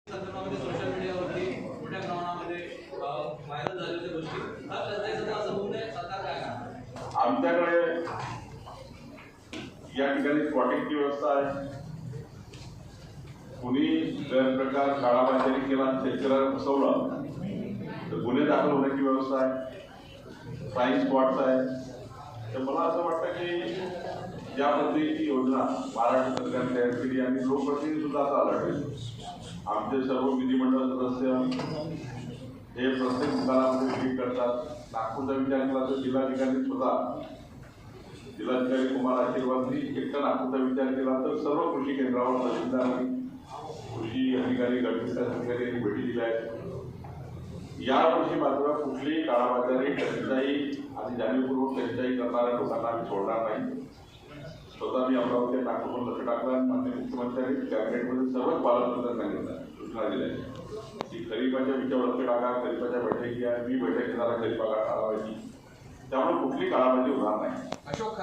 संदर्भामध्ये सोशल मीडियावरती मोठ्या प्रमाणामध्ये व्हायरल झालेल्या गोष्टी चर्चेचं असं होऊ नये, सरकार काय करणार? आमच्याकडे या ठिकाणी स्पॉटिंगची व्यवस्था आहे. कुणी गैरप्रकार काळाबाजारी केला, शेतकऱ्याला फसवलं तर गुन्हे दाखल होण्याची व्यवस्था आहे. फ्लाइंग स्पॉट्स आहे. तर मला असं वाटतं की या पद्धतीची योजना महाराष्ट्र सरकारने तयार केली आणि लोकप्रतिनिधी सुद्धा आता अलर्ट. आमचे सर्व विधिमंडळ सदस्य हे प्रत्येक ठिकाणामध्ये विजिट करतात. नागपूरचा विचार केला तर जिल्हाधिकारी स्वतः, जिल्हाधिकारी कुमार आशीर्वादनी एकटा नागपूरचा विचार केला तर सर्व कृषी केंद्रावर तहसीलदारांनी, कृषी अधिकारी, गटविकास अधिकारी यांनी भेटी दिल्या आहेत. यावर्षी मात्र कुठलीही काळाबाजारी, टंचाई आणि जाणीवपूर्वक टंचाई करणाऱ्या लोकांना आम्ही सोडणार नाही. स्वतः मी अमरावती नागपूर लक्ष टाकला आणि माननीय मुख्यमंत्र्यांनी कॅबिनेटमध्ये सर्वच पालकमंत्र्यांना सूचना दिल्या की खरीपाच्या विषयावर लक्ष टाका. खरीपाच्या बैठकी आहे, मी बैठक घेणारा खरीपा काढावायची. त्यामुळे कुठली काळाबाजी होणार नाही.